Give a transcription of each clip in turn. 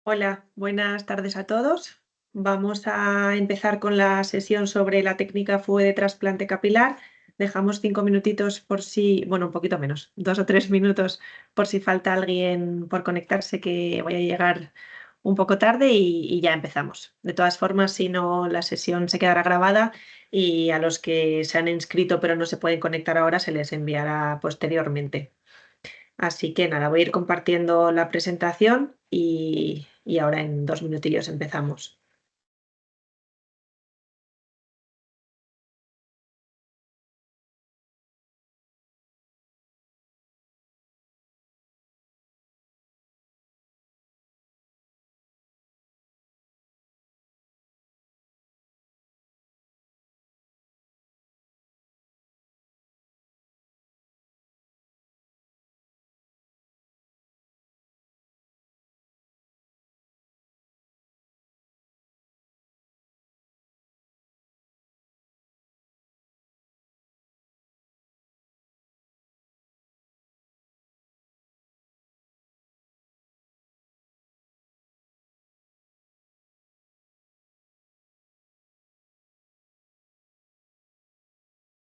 Hola, buenas tardes a todos. Vamos a empezar con la sesión sobre la técnica FUE de trasplante capilar. Dejamos 5 minutitos por si, bueno, un poquito menos, 2 o 3 minutos por si falta alguien por conectarse, que voy a llegar un poco tarde y ya empezamos. De todas formas, si no, la sesión se quedará grabada y a los que se han inscrito pero no se pueden conectar ahora se les enviará posteriormente. Así que nada, voy a ir compartiendo la presentación y ahora en 2 minutillos empezamos.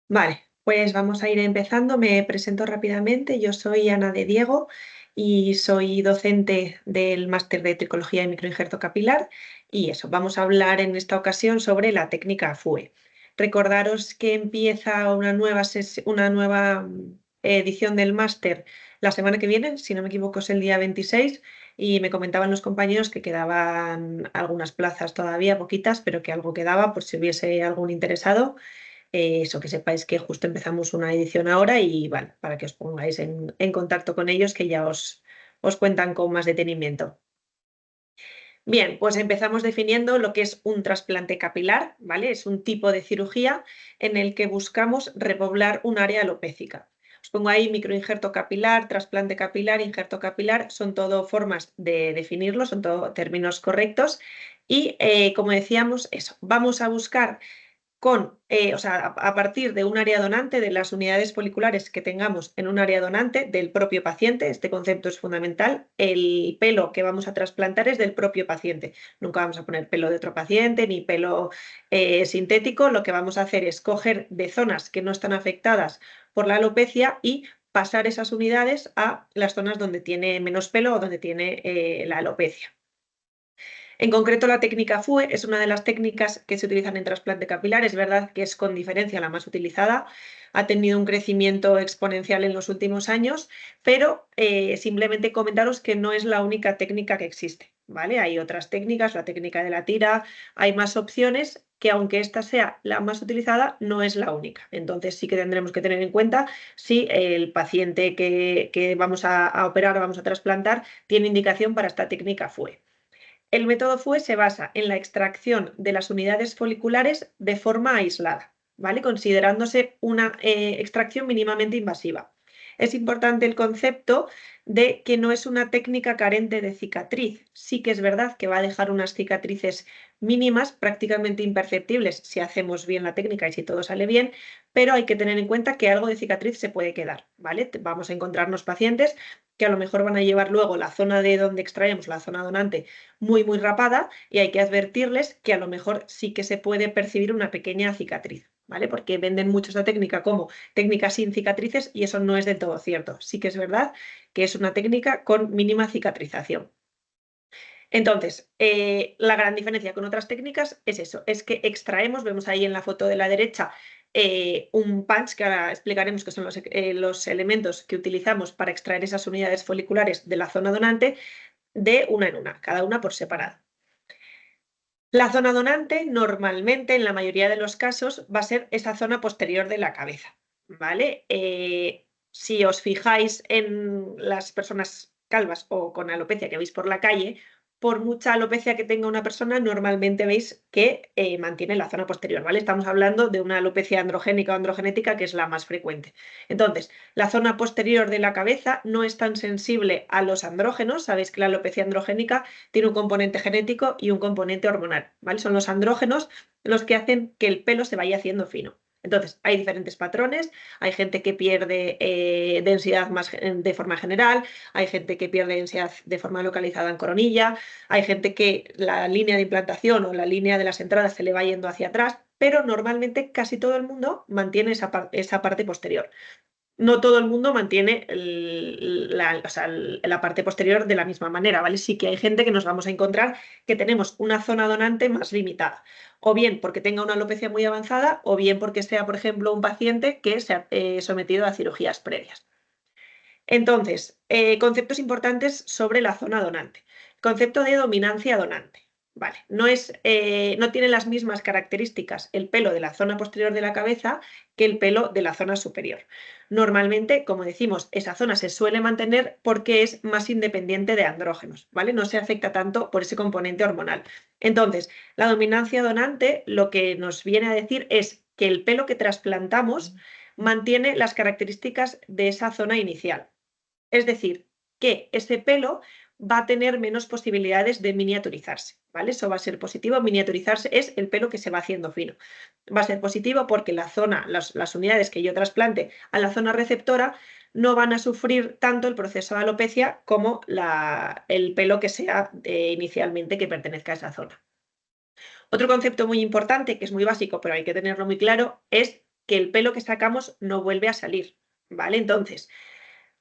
Vale, pues vamos a ir empezando. Me presento rápidamente. Yo soy Ana de Diego y soy docente del máster de Tricología y Microinjerto Capilar. Y eso, vamos a hablar en esta ocasión sobre la técnica FUE. Recordaros que empieza una nueva edición del máster la semana que viene, si no me equivoco es el día 26, y me comentaban los compañeros que quedaban algunas plazas todavía, poquitas, pero que algo quedaba por si hubiese algún interesado. Eso, que sepáis que justo empezamos una edición ahora y vale, para que os pongáis en contacto con ellos, que ya os cuentan con más detenimiento. Bien, pues empezamos definiendo lo que es un trasplante capilar, ¿vale? Es un tipo de cirugía en el que buscamos repoblar un área alopécica. Os pongo ahí microinjerto capilar, trasplante capilar, injerto capilar, son todo formas de definirlo, son todo términos correctos. Y como decíamos, eso, vamos a buscar a partir de un área donante, de las unidades foliculares que tengamos en un área donante del propio paciente. Este concepto es fundamental. El pelo que vamos a trasplantar es del propio paciente. Nunca vamos a poner pelo de otro paciente ni pelo sintético. Lo que vamos a hacer es coger de zonas que no están afectadas por la alopecia y pasar esas unidades a las zonas donde tiene menos pelo o donde tiene la alopecia. En concreto, la técnica FUE es una de las técnicas que se utilizan en trasplante capilar. Es verdad que es con diferencia la más utilizada, ha tenido un crecimiento exponencial en los últimos años, pero simplemente comentaros que no es la única técnica que existe, ¿vale? Hay otras técnicas, la técnica de la tira, hay más opciones que, aunque esta sea la más utilizada, no es la única. Entonces sí que tendremos que tener en cuenta si el paciente que vamos a operar o vamos a trasplantar tiene indicación para esta técnica FUE. El método FUE se basa en la extracción de las unidades foliculares de forma aislada, ¿vale? Considerándose una extracción mínimamente invasiva. Es importante el concepto de que no es una técnica carente de cicatriz. Sí que es verdad que va a dejar unas cicatrices mínimas, prácticamente imperceptibles, si hacemos bien la técnica y si todo sale bien, pero hay que tener en cuenta que algo de cicatriz se puede quedar, ¿vale? Vamos a encontrarnos pacientes que a lo mejor van a llevar luego la zona de donde extraemos, la zona donante, muy, muy rapada, y hay que advertirles que a lo mejor sí que se puede percibir una pequeña cicatriz, ¿vale? Porque venden mucho esta técnica como técnica sin cicatrices y eso no es del todo cierto. Sí que es verdad que es una técnica con mínima cicatrización. Entonces, la gran diferencia con otras técnicas es eso, es que extraemos, vemos ahí en la foto de la derecha, un punch, que ahora explicaremos que son los elementos que utilizamos para extraer esas unidades foliculares de la zona donante, de una en una, cada una por separado. La zona donante normalmente, en la mayoría de los casos, va a ser esa zona posterior de la cabeza, ¿vale? Si os fijáis en las personas calvas o con alopecia que veis por la calle, por mucha alopecia que tenga una persona, normalmente veis que mantiene la zona posterior, ¿vale? Estamos hablando de una alopecia androgénica o androgenética, que es la más frecuente. Entonces, la zona posterior de la cabeza no es tan sensible a los andrógenos. Sabéis que la alopecia androgénica tiene un componente genético y un componente hormonal, ¿vale? Son los andrógenos los que hacen que el pelo se vaya haciendo fino. Entonces, hay diferentes patrones, hay gente que pierde densidad de forma general, hay gente que pierde densidad de forma localizada en coronilla, hay gente que la línea de implantación o la línea de las entradas se le va yendo hacia atrás, pero normalmente casi todo el mundo mantiene esa parte posterior. No todo el mundo mantiene o sea, la parte posterior de la misma manera, ¿vale? Sí que hay gente que nos vamos a encontrar que tenemos una zona donante más limitada, o bien porque tenga una alopecia muy avanzada, o bien porque sea, por ejemplo, un paciente que se ha sometido a cirugías previas. Entonces, conceptos importantes sobre la zona donante. Concepto de dominancia donante. Vale, no tiene las mismas características el pelo de la zona posterior de la cabeza que el pelo de la zona superior. Normalmente, como decimos, esa zona se suele mantener porque es más independiente de andrógenos, ¿vale? No se afecta tanto por ese componente hormonal. Entonces, la dominancia donante lo que nos viene a decir es que el pelo que trasplantamos mantiene las características de esa zona inicial. Es decir, que ese pelo va a tener menos posibilidades de miniaturizarse, ¿vale? Eso va a ser positivo. Miniaturizarse es el pelo que se va haciendo fino. Va a ser positivo porque las unidades que yo trasplante a la zona receptora no van a sufrir tanto el proceso de alopecia como el pelo que sea inicialmente que pertenezca a esa zona. Otro concepto muy importante, que es muy básico, pero hay que tenerlo muy claro, es que el pelo que sacamos no vuelve a salir, ¿vale? Entonces,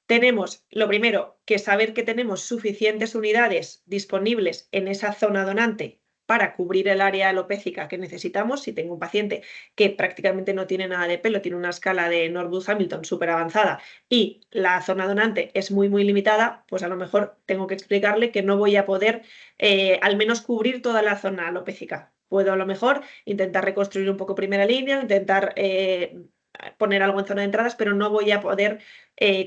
tenemos, lo primero, que saber que tenemos suficientes unidades disponibles en esa zona donante para cubrir el área alopécica que necesitamos. Si tengo un paciente que prácticamente no tiene nada de pelo, tiene una escala de Norwood-Hamilton súper avanzada y la zona donante es muy, muy limitada, pues a lo mejor tengo que explicarle que no voy a poder al menos cubrir toda la zona alopécica. Puedo a lo mejor intentar reconstruir un poco primera línea, intentar poner algo en zona de entradas, pero no voy a poder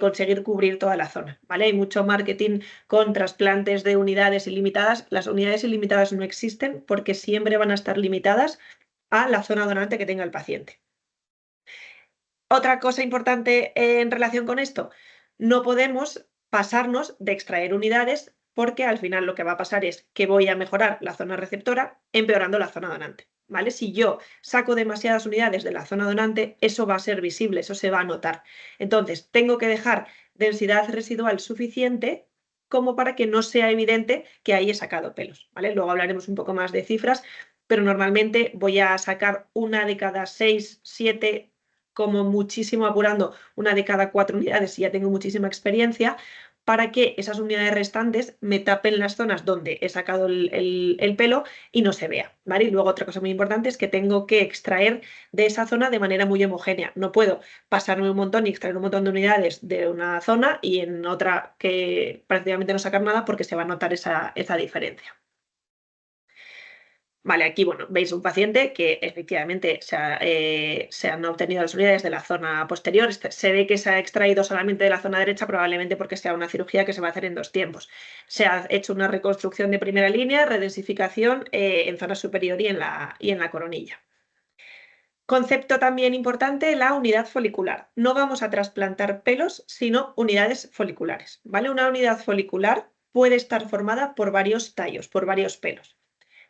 conseguir cubrir toda la zona, ¿vale? Hay mucho marketing con trasplantes de unidades ilimitadas. Las unidades ilimitadas no existen porque siempre van a estar limitadas a la zona donante que tenga el paciente. Otra cosa importante en relación con esto, no podemos pasarnos de extraer unidades porque al final lo que va a pasar es que voy a mejorar la zona receptora empeorando la zona donante, ¿vale? Si yo saco demasiadas unidades de la zona donante, eso va a ser visible, eso se va a notar. Entonces, tengo que dejar densidad residual suficiente como para que no sea evidente que ahí he sacado pelos, ¿vale? Luego hablaremos un poco más de cifras, pero normalmente voy a sacar una de cada 6, 7, como muchísimo apurando una de cada 4 unidades y ya tengo muchísima experiencia, para que esas unidades restantes me tapen las zonas donde he sacado el pelo y no se vea, ¿vale? Y luego otra cosa muy importante es que tengo que extraer de esa zona de manera muy homogénea. No puedo pasarme un montón y extraer un montón de unidades de una zona y en otra que prácticamente no sacar nada porque se va a notar esa diferencia. Vale, aquí bueno, veis un paciente que efectivamente se han obtenido las unidades de la zona posterior. Se ve que se ha extraído solamente de la zona derecha, probablemente porque sea una cirugía que se va a hacer en 2 tiempos. Se ha hecho una reconstrucción de primera línea, redensificación en zona superior y en la coronilla. Concepto también importante, la unidad folicular. No vamos a trasplantar pelos, sino unidades foliculares, ¿vale? Una unidad folicular puede estar formada por varios tallos, por varios pelos.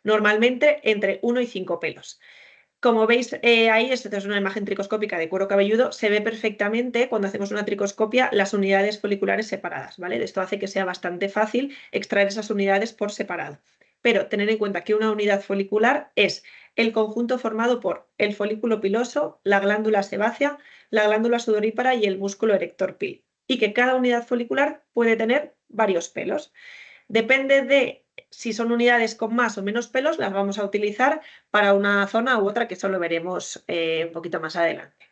Normalmente entre 1 y 5 pelos. Como veis ahí, esta es una imagen tricoscópica de cuero cabelludo, se ve perfectamente cuando hacemos una tricoscopia las unidades foliculares separadas, ¿vale? Esto hace que sea bastante fácil extraer esas unidades por separado. Pero tener en cuenta que una unidad folicular es el conjunto formado por el folículo piloso, la glándula sebácea, la glándula sudorípara y el músculo erector pili. Y que cada unidad folicular puede tener varios pelos. Depende de si son unidades con más o menos pelos, las vamos a utilizar para una zona u otra, que eso lo veremos un poquito más adelante.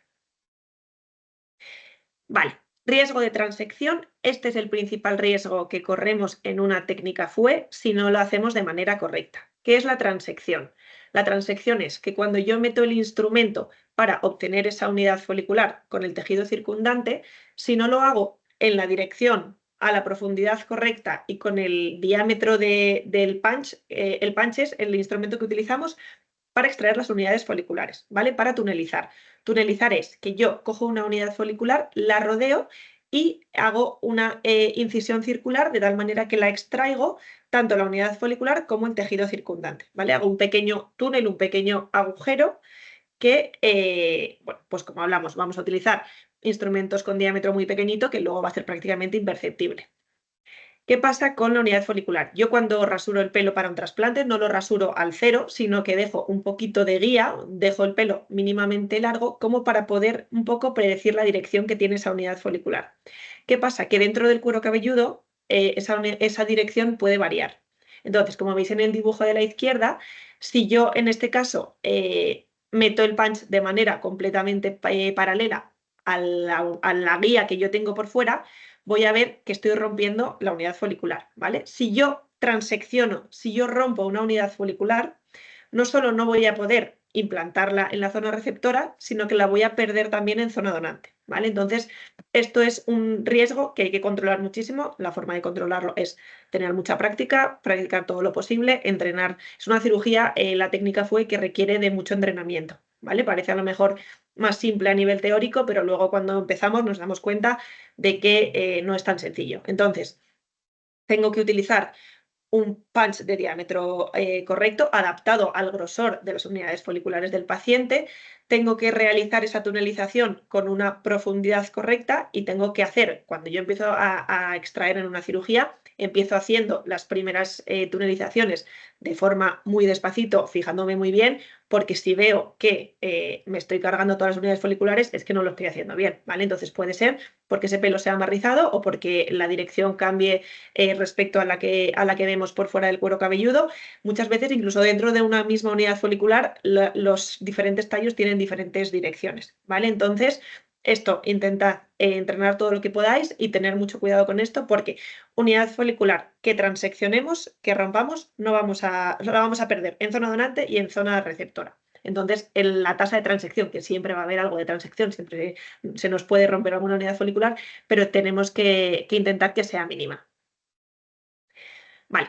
Vale, riesgo de transección. Este es el principal riesgo que corremos en una técnica FUE si no lo hacemos de manera correcta. ¿Qué es la transección? La transección es que cuando yo meto el instrumento para obtener esa unidad folicular con el tejido circundante, si no lo hago en la dirección a la profundidad correcta y con el diámetro del punch, el punch es el instrumento que utilizamos para extraer las unidades foliculares, ¿vale? Para tunelizar. Tunelizar es que yo cojo una unidad folicular, la rodeo y hago una incisión circular de tal manera que la extraigo tanto la unidad folicular como el tejido circundante, ¿vale? Hago un pequeño túnel, un pequeño agujero que, bueno, pues como hablamos, vamos a utilizar instrumentos con diámetro muy pequeñito que luego va a ser prácticamente imperceptible. ¿Qué pasa con la unidad folicular? Yo cuando rasuro el pelo para un trasplante no lo rasuro al cero, sino que dejo un poquito de guía, dejo el pelo mínimamente largo como para poder un poco predecir la dirección que tiene esa unidad folicular. ¿Qué pasa? Que dentro del cuero cabelludo esa dirección puede variar. Entonces, como veis en el dibujo de la izquierda, si yo en este caso meto el punch de manera completamente paralela a la guía que yo tengo por fuera, voy a ver que estoy rompiendo la unidad folicular, ¿vale? Si yo transecciono, si yo rompo una unidad folicular, no solo no voy a poder implantarla en la zona receptora, sino que la voy a perder también en zona donante, ¿vale? Entonces, esto es un riesgo que hay que controlar muchísimo. La forma de controlarlo es tener mucha práctica, practicar todo lo posible, entrenar. Es una cirugía, la técnica fue que requiere de mucho entrenamiento, ¿vale? Parece a lo mejor más simple a nivel teórico, pero luego cuando empezamos nos damos cuenta de que no es tan sencillo. Entonces, tengo que utilizar un punch de diámetro correcto, adaptado al grosor de las unidades foliculares del paciente. Tengo que realizar esa tunelización con una profundidad correcta y tengo que hacer, cuando yo empiezo a extraer en una cirugía, empiezo haciendo las primeras tunelizaciones de forma muy despacito, fijándome muy bien, porque si veo que me estoy cargando todas las unidades foliculares, es que no lo estoy haciendo bien, ¿vale? Entonces puede ser porque ese pelo sea más rizado o porque la dirección cambie respecto a la que vemos por fuera del cuero cabelludo. Muchas veces, incluso dentro de una misma unidad folicular, los diferentes tallos tienen diferentes direcciones, ¿vale? Entonces, esto, intentad entrenar todo lo que podáis y tener mucho cuidado con esto, porque unidad folicular que transeccionemos, que rompamos, la vamos a perder en zona donante y en zona receptora. Entonces, la tasa de transección, que siempre va a haber algo de transección, siempre se nos puede romper alguna unidad folicular, pero tenemos que intentar que sea mínima. Vale,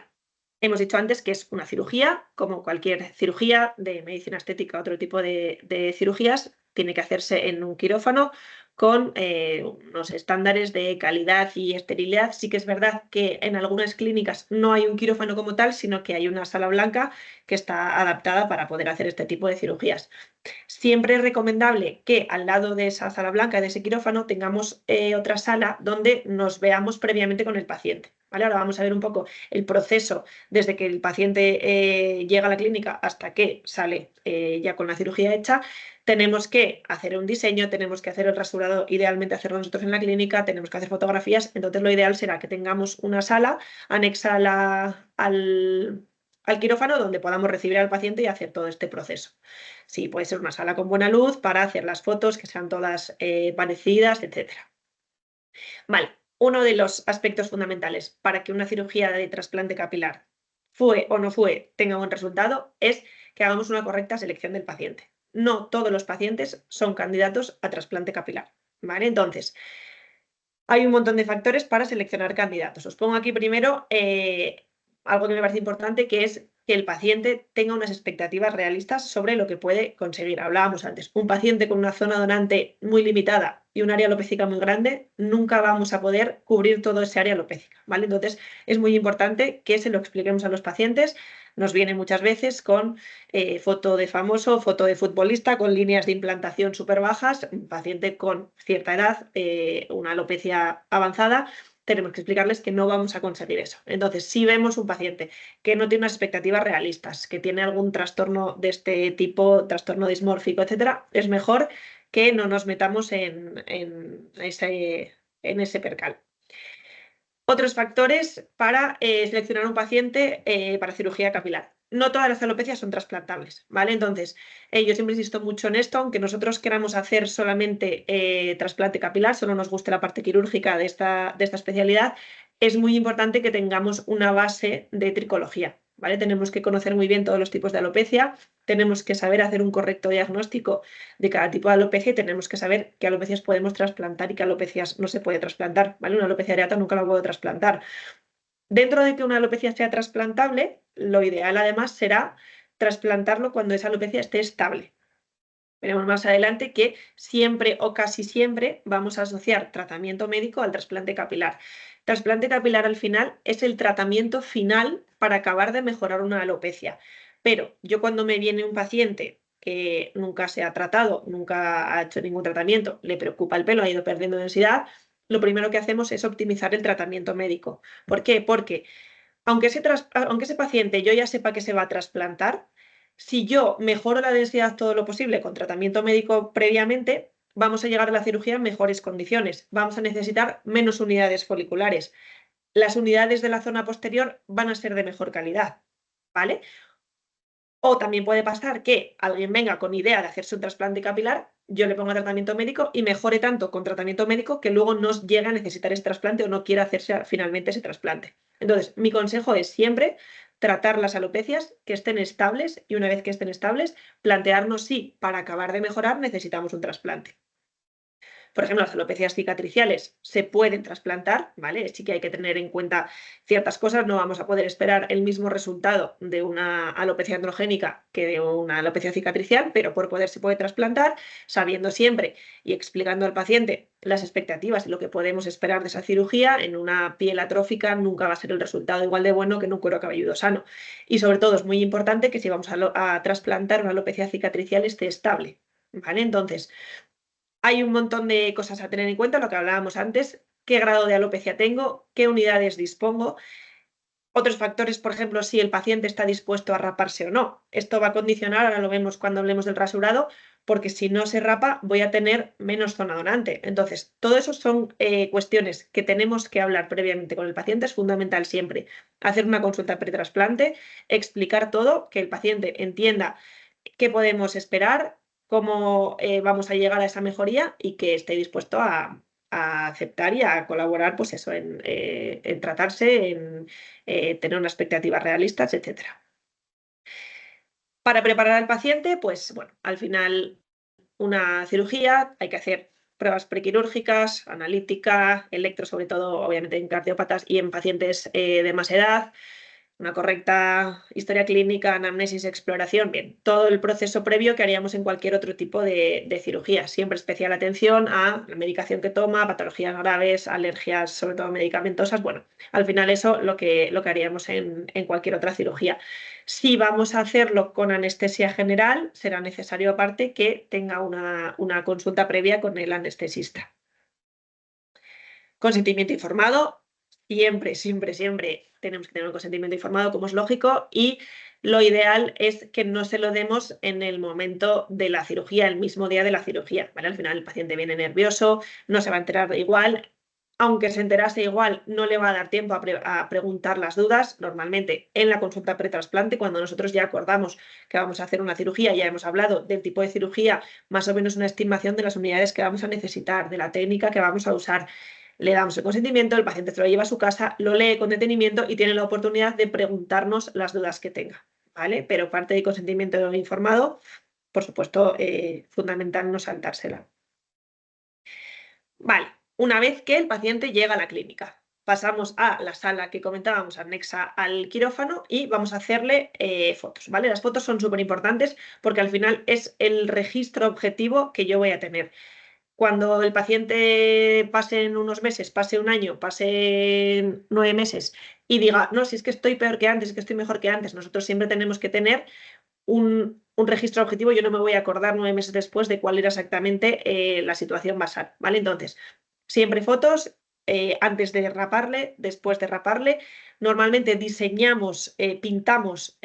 hemos dicho antes que es una cirugía, como cualquier cirugía de medicina estética, otro tipo de cirugías, tiene que hacerse en un quirófano con unos estándares de calidad y esterilidad. Sí que es verdad que en algunas clínicas no hay un quirófano como tal, sino que hay una sala blanca que está adaptada para poder hacer este tipo de cirugías. Siempre es recomendable que al lado de esa sala blanca, de ese quirófano, tengamos otra sala donde nos veamos previamente con el paciente. ¿Vale? Ahora vamos a ver un poco el proceso desde que el paciente llega a la clínica hasta que sale ya con la cirugía hecha. Tenemos que hacer un diseño, tenemos que hacer el rasurado, idealmente hacerlo nosotros en la clínica, tenemos que hacer fotografías. Entonces lo ideal será que tengamos una sala anexa al quirófano donde podamos recibir al paciente y hacer todo este proceso. Sí, puede ser una sala con buena luz para hacer las fotos, que sean todas parecidas, etcétera. Vale, uno de los aspectos fundamentales para que una cirugía de trasplante capilar fue o no fue tenga buen resultado es que hagamos una correcta selección del paciente. No todos los pacientes son candidatos a trasplante capilar, ¿vale? Entonces, hay un montón de factores para seleccionar candidatos. Os pongo aquí primero algo que me parece importante, que es que el paciente tenga unas expectativas realistas sobre lo que puede conseguir. Hablábamos antes, un paciente con una zona donante muy limitada y un área alopécica muy grande, nunca vamos a poder cubrir todo ese área alopécica, ¿vale? Entonces, es muy importante que se lo expliquemos a los pacientes. Nos viene muchas veces con foto de famoso, foto de futbolista, con líneas de implantación súper bajas, un paciente con cierta edad, una alopecia avanzada. Tenemos que explicarles que no vamos a conseguir eso. Entonces, si vemos un paciente que no tiene unas expectativas realistas, que tiene algún trastorno de este tipo, trastorno dismórfico, etcétera, es mejor que no nos metamos en ese percal. Otros factores para seleccionar un paciente para cirugía capilar. No todas las alopecias son trasplantables, ¿vale? Entonces, yo siempre insisto mucho en esto, aunque nosotros queramos hacer solamente trasplante capilar, solo nos guste la parte quirúrgica de esta especialidad, es muy importante que tengamos una base de tricología, ¿vale? Tenemos que conocer muy bien todos los tipos de alopecia, tenemos que saber hacer un correcto diagnóstico de cada tipo de alopecia y tenemos que saber qué alopecias podemos trasplantar y qué alopecias no se puede trasplantar, ¿vale? Una alopecia areata nunca la puedo trasplantar. Dentro de que una alopecia sea trasplantable, lo ideal además será trasplantarlo cuando esa alopecia esté estable. Veremos más adelante que siempre o casi siempre vamos a asociar tratamiento médico al trasplante capilar. Trasplante capilar al final es el tratamiento final para acabar de mejorar una alopecia. Pero yo cuando me viene un paciente que nunca se ha tratado, nunca ha hecho ningún tratamiento, le preocupa el pelo, ha ido perdiendo densidad, lo primero que hacemos es optimizar el tratamiento médico. ¿Por qué? Porque aunque ese paciente yo ya sepa que se va a trasplantar, si yo mejoro la densidad todo lo posible con tratamiento médico previamente, vamos a llegar a la cirugía en mejores condiciones. Vamos a necesitar menos unidades foliculares. Las unidades de la zona posterior van a ser de mejor calidad, ¿vale? O también puede pasar que alguien venga con idea de hacerse un trasplante capilar, yo le ponga tratamiento médico y mejore tanto con tratamiento médico que luego no llegue a necesitar ese trasplante o no quiera hacerse finalmente ese trasplante. Entonces, mi consejo es siempre tratar las alopecias que estén estables y una vez que estén estables, plantearnos si para acabar de mejorar necesitamos un trasplante. Por ejemplo, las alopecias cicatriciales se pueden trasplantar, ¿vale? Sí que hay que tener en cuenta ciertas cosas, no vamos a poder esperar el mismo resultado de una alopecia androgénica que de una alopecia cicatricial, pero por poder se puede trasplantar, sabiendo siempre y explicando al paciente las expectativas y lo que podemos esperar de esa cirugía. En una piel atrófica nunca va a ser el resultado igual de bueno que en un cuero cabelludo sano. Y sobre todo es muy importante que si vamos a trasplantar una alopecia cicatricial esté estable, ¿vale? Entonces, hay un montón de cosas a tener en cuenta, lo que hablábamos antes, qué grado de alopecia tengo, qué unidades dispongo. Otros factores, por ejemplo, si el paciente está dispuesto a raparse o no. Esto va a condicionar, ahora lo vemos cuando hablemos del rasurado, porque si no se rapa voy a tener menos zona donante. Entonces, todo eso son cuestiones que tenemos que hablar previamente con el paciente. Es fundamental siempre hacer una consulta pretrasplante, explicar todo, que el paciente entienda qué podemos esperar, cómo vamos a llegar a esa mejoría y que esté dispuesto a aceptar y a colaborar, pues eso, en tratarse, en tener unas expectativas realistas, etcétera. Para preparar al paciente, pues bueno, al final una cirugía, hay que hacer pruebas prequirúrgicas, analítica, electro, sobre todo, obviamente en cardiópatas y en pacientes de más edad, una correcta historia clínica, anamnesis, exploración, bien, todo el proceso previo que haríamos en cualquier otro tipo de cirugía. Siempre especial atención a la medicación que toma, patologías graves, alergias, sobre todo medicamentosas. Bueno, al final eso lo que haríamos en cualquier otra cirugía. Si vamos a hacerlo con anestesia general, será necesario aparte que tenga una consulta previa con el anestesista. Consentimiento informado, siempre, siempre, siempre tenemos que tener un consentimiento informado, como es lógico, y lo ideal es que no se lo demos en el momento de la cirugía, el mismo día de la cirugía, ¿vale? Al final el paciente viene nervioso, no se va a enterar igual, aunque se enterase igual, no le va a dar tiempo a preguntar las dudas. Normalmente en la consulta pretrasplante, cuando nosotros ya acordamos que vamos a hacer una cirugía, ya hemos hablado del tipo de cirugía, más o menos una estimación de las unidades que vamos a necesitar, de la técnica que vamos a usar. Le damos el consentimiento, el paciente se lo lleva a su casa, lo lee con detenimiento y tiene la oportunidad de preguntarnos las dudas que tenga, ¿vale? Pero parte de consentimiento informado, por supuesto, fundamental no saltársela. Vale, una vez que el paciente llega a la clínica, pasamos a la sala que comentábamos anexa al quirófano y vamos a hacerle fotos, ¿vale? Las fotos son súper importantes porque al final es el registro objetivo que yo voy a tener. Cuando el paciente pase en unos meses, pase un año, pase 9 meses y diga, no, si es que estoy peor que antes, es que estoy mejor que antes, nosotros siempre tenemos que tener un registro objetivo. Yo no me voy a acordar 9 meses después de cuál era exactamente la situación basal, ¿vale? Entonces, siempre fotos antes de raparle, después de raparle. Normalmente diseñamos, pintamos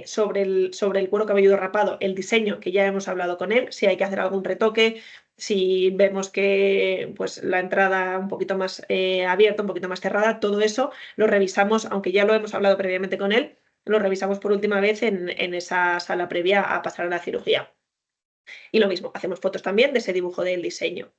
sobre el cuero cabelludo rapado el diseño que ya hemos hablado con él, si hay que hacer algún retoque, si vemos que pues, la entrada un poquito más abierta, un poquito más cerrada, todo eso lo revisamos, aunque ya lo hemos hablado previamente con él, lo revisamos por última vez en esa sala previa a pasar a la cirugía. Y lo mismo, hacemos fotos también de ese dibujo del diseño.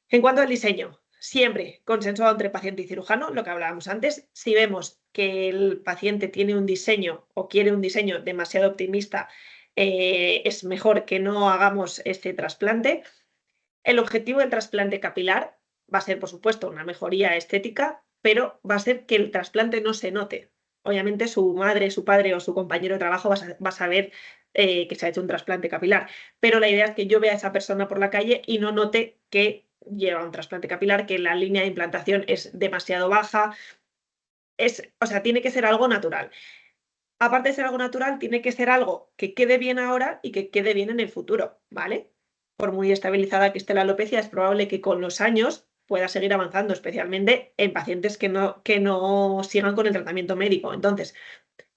En cuanto al diseño, siempre consensuado entre paciente y cirujano, lo que hablábamos antes. Si vemos que el paciente tiene un diseño o quiere un diseño demasiado optimista, es mejor que no hagamos este trasplante. El objetivo del trasplante capilar va a ser, por supuesto, una mejoría estética, pero va a ser que el trasplante no se note. Obviamente su madre, su padre o su compañero de trabajo va a saber que se ha hecho un trasplante capilar, pero la idea es que yo vea a esa persona por la calle y no note que lleva un trasplante capilar, que la línea de implantación es demasiado baja. O sea, tiene que ser algo natural. aparte de ser algo natural, tiene que ser algo que quede bien ahora y que quede bien en el futuro, ¿vale? Por muy estabilizada que esté la alopecia, es probable que con los años pueda seguir avanzando, especialmente en pacientes que no sigan con el tratamiento médico. Entonces,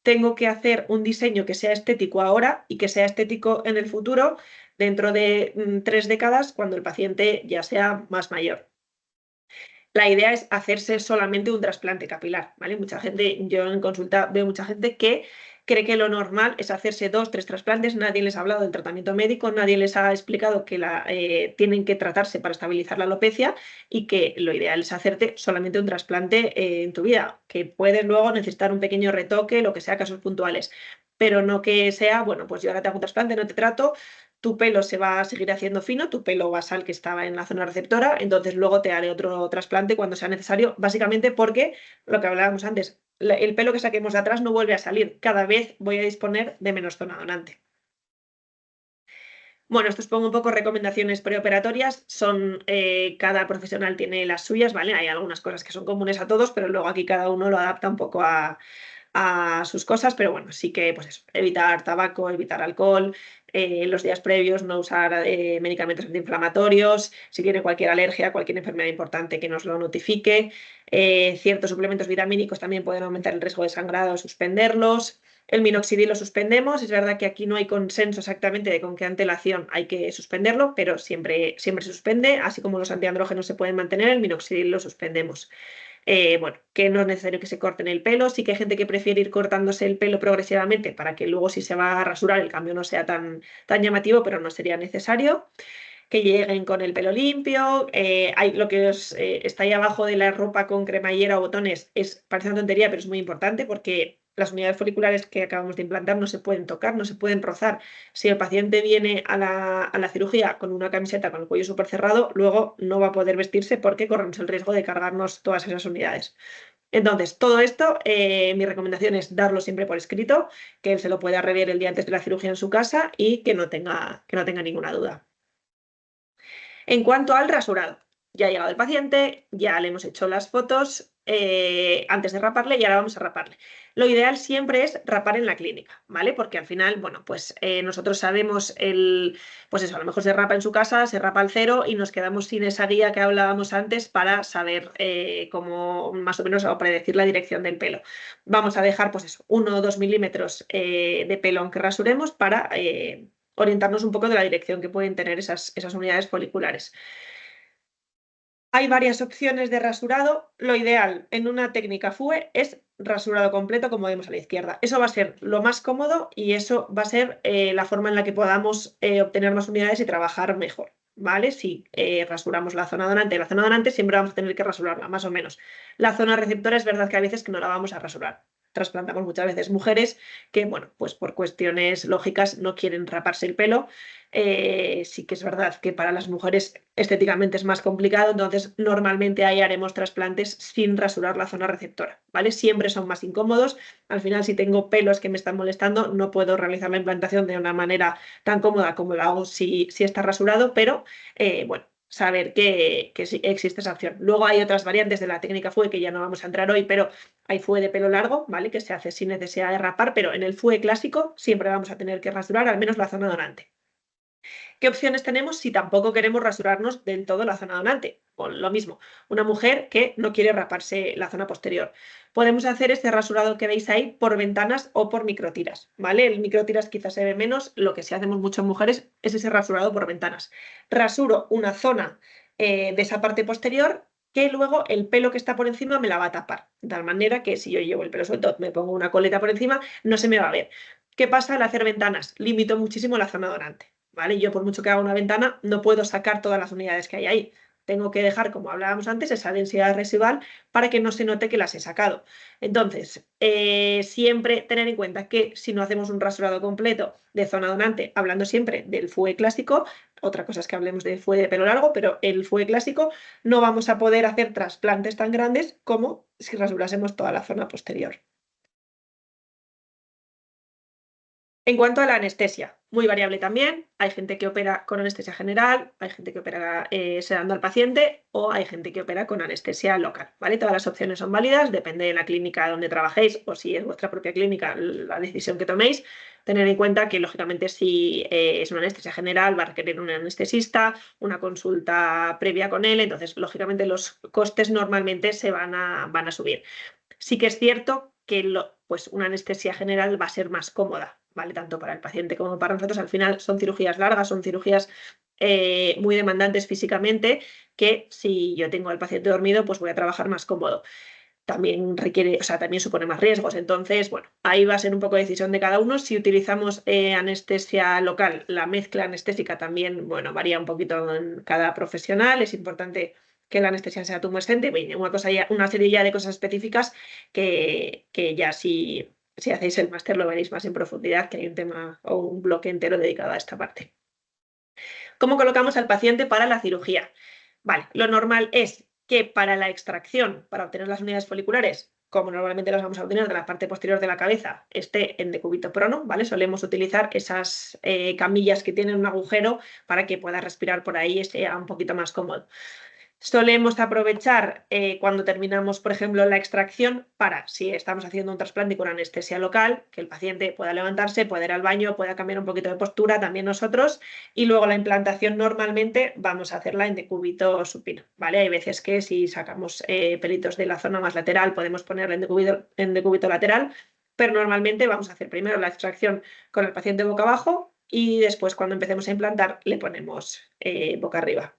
tengo que hacer un diseño que sea estético ahora y que sea estético en el futuro, dentro de 3 décadas, cuando el paciente ya sea más mayor. La idea es hacerse solamente un trasplante capilar, ¿vale? Mucha gente, yo en consulta veo mucha gente que cree que lo normal es hacerse 2, 3 trasplantes, nadie les ha hablado del tratamiento médico, nadie les ha explicado que tienen que tratarse para estabilizar la alopecia y que lo ideal es hacerte solamente un trasplante en tu vida, que puedes luego necesitar un pequeño retoque, lo que sea, casos puntuales, pero no que sea, bueno, pues yo ahora te hago un trasplante, no te trato, tu pelo se va a seguir haciendo fino, tu pelo basal que estaba en la zona receptora, entonces luego te haré otro trasplante cuando sea necesario, básicamente porque lo que hablábamos antes, el pelo que saquemos de atrás no vuelve a salir, cada vez voy a disponer de menos zona donante. Bueno, esto os pongo un poco recomendaciones preoperatorias, cada profesional tiene las suyas, ¿vale? Hay algunas cosas que son comunes a todos, pero luego aquí cada uno lo adapta un poco a sus cosas, pero bueno, sí que pues eso, evitar tabaco, evitar alcohol, los días previos no usar medicamentos antiinflamatorios, si tiene cualquier alergia, cualquier enfermedad importante que nos lo notifique, ciertos suplementos vitamínicos también pueden aumentar el riesgo de sangrado, suspenderlos. El minoxidil lo suspendemos, es verdad que aquí no hay consenso exactamente de con qué antelación hay que suspenderlo, pero siempre se suspende, así como los antiandrógenos se pueden mantener, el minoxidil lo suspendemos. Bueno, que no es necesario que se corten el pelo, sí que hay gente que prefiere ir cortándose el pelo progresivamente para que luego si se va a rasurar el cambio no sea tan llamativo, pero no sería necesario. Que lleguen con el pelo limpio, lo que está ahí abajo de la ropa con cremallera o botones parece una tontería, pero es muy importante porque las unidades foliculares que acabamos de implantar no se pueden tocar, no se pueden rozar. Si el paciente viene a la cirugía con una camiseta con el cuello súper cerrado, luego no va a poder vestirse porque corremos el riesgo de cargarnos todas esas unidades. Entonces, todo esto, mi recomendación es darlo siempre por escrito, que él se lo pueda rever el día antes de la cirugía en su casa y que no tenga ninguna duda. En cuanto al rasurado, ya ha llegado el paciente, ya le hemos hecho las fotos antes de raparle y ahora vamos a raparle. Lo ideal siempre es rapar en la clínica, ¿vale? Porque al final, bueno, pues nosotros sabemos pues eso, a lo mejor se rapa en su casa, se rapa al cero y nos quedamos sin esa guía que hablábamos antes para saber cómo más o menos o predecir la dirección del pelo. Vamos a dejar, pues eso, 1 o 2 milímetros de pelo aunque rasuremos para orientarnos un poco de la dirección que pueden tener esas unidades foliculares. Hay varias opciones de rasurado. Lo ideal en una técnica FUE es rasurado completo, como vemos a la izquierda. Eso va a ser lo más cómodo y eso va a ser la forma en la que podamos obtener más unidades y trabajar mejor. ¿Vale? Si rasuramos la zona donante siempre vamos a tener que rasurarla, más o menos. La zona receptora es verdad que a veces que no la vamos a rasurar. Trasplantamos muchas veces mujeres que, bueno, pues por cuestiones lógicas no quieren raparse el pelo. Sí que es verdad que para las mujeres estéticamente es más complicado, entonces normalmente ahí haremos trasplantes sin rasurar la zona receptora, ¿vale? Siempre son más incómodos. Al final, si tengo pelos que me están molestando, no puedo realizar la implantación de una manera tan cómoda como lo hago si está rasurado, pero bueno, saber que sí existe esa opción. Luego hay otras variantes de la técnica FUE que ya no vamos a entrar hoy, pero hay FUE de pelo largo, ¿vale? Que se hace sin necesidad de rapar, pero en el FUE clásico siempre vamos a tener que rasurar al menos la zona donante. ¿Qué opciones tenemos si tampoco queremos rasurarnos del todo la zona donante? Con lo mismo, una mujer que no quiere raparse la zona posterior. Podemos hacer este rasurado que veis ahí por ventanas o por microtiras, ¿vale? El microtiras quizás se ve menos, lo que sí hacemos mucho en mujeres es ese rasurado por ventanas. Rasuro una zona de esa parte posterior que luego el pelo que está por encima me la va a tapar, de tal manera que si yo llevo el pelo suelto, me pongo una coleta por encima, no se me va a ver. ¿Qué pasa al hacer ventanas? Limito muchísimo la zona donante. ¿Vale? Yo por mucho que haga una ventana, no puedo sacar todas las unidades que hay ahí. Tengo que dejar, como hablábamos antes, esa densidad residual para que no se note que las he sacado. Entonces, siempre tener en cuenta que si no hacemos un rasurado completo de zona donante, hablando siempre del FUE clásico, otra cosa es que hablemos de FUE de pelo largo, pero el FUE clásico no vamos a poder hacer trasplantes tan grandes como si rasurásemos toda la zona posterior. En cuanto a la anestesia, muy variable también. Hay gente que opera con anestesia general, hay gente que opera sedando al paciente o hay gente que opera con anestesia local, ¿vale? Todas las opciones son válidas, depende de la clínica donde trabajéis o si es vuestra propia clínica la decisión que toméis. Tener en cuenta que, lógicamente, si es una anestesia general, va a requerir un anestesista, una consulta previa con él, entonces, lógicamente, los costes normalmente se van a subir. Sí que es cierto que pues una anestesia general va a ser más cómoda, ¿vale? Tanto para el paciente como para nosotros. Al final son cirugías largas, son cirugías muy demandantes físicamente, que si yo tengo al paciente dormido, pues voy a trabajar más cómodo. También requiere, o sea, también supone más riesgos. Entonces, bueno, ahí va a ser un poco decisión de cada uno. Si utilizamos anestesia local, la mezcla anestésica también, bueno, varía un poquito en cada profesional. Es importante que la anestesia sea tumescente. Bueno, una serie ya de cosas específicas que ya si hacéis el máster lo veréis más en profundidad, que hay un tema o un bloque entero dedicado a esta parte. ¿Cómo colocamos al paciente para la cirugía? Vale, lo normal es que para la extracción, para obtener las unidades foliculares, como normalmente las vamos a obtener de la parte posterior de la cabeza, esté en decúbito prono, ¿vale? Solemos utilizar esas camillas que tienen un agujero para que pueda respirar por ahí y sea un poquito más cómodo. Solemos aprovechar cuando terminamos, por ejemplo, la extracción para, si estamos haciendo un trasplante con anestesia local, que el paciente pueda levantarse, pueda ir al baño, pueda cambiar un poquito de postura, también nosotros, y luego la implantación normalmente vamos a hacerla en decúbito supino, ¿vale? Hay veces que si sacamos pelitos de la zona más lateral podemos ponerla en decúbito lateral, pero normalmente vamos a hacer primero la extracción con el paciente boca abajo y después cuando empecemos a implantar le ponemos boca arriba.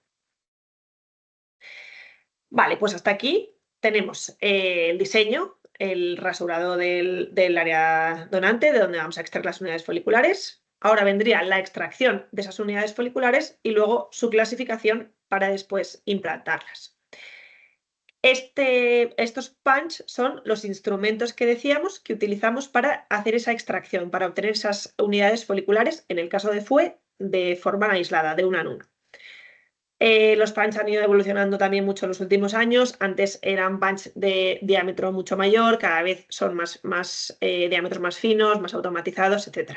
Vale, pues hasta aquí tenemos el diseño, el rasurado del área donante, de donde vamos a extraer las unidades foliculares. Ahora vendría la extracción de esas unidades foliculares y luego su clasificación para después implantarlas. Estos punch son los instrumentos que decíamos que utilizamos para hacer esa extracción, para obtener esas unidades foliculares, en el caso de FUE, de forma aislada, de una en una. Los punch han ido evolucionando también mucho en los últimos años. Antes eran punch de diámetro mucho mayor, cada vez son más diámetros más finos, más automatizados, etc.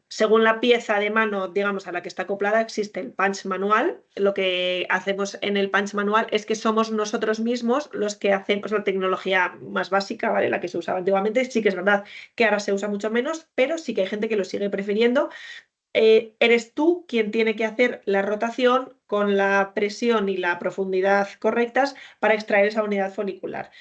Según la pieza de mano, digamos, a la que está acoplada, existe el punch manual. Lo que hacemos en el punch manual es que somos nosotros mismos los que hacemos la tecnología más básica, ¿vale? La que se usaba antiguamente. Sí que es verdad que ahora se usa mucho menos, pero sí que hay gente que lo sigue prefiriendo. Eres tú quien tiene que hacer la rotación con la presión y la profundidad correctas para extraer esa unidad folicular.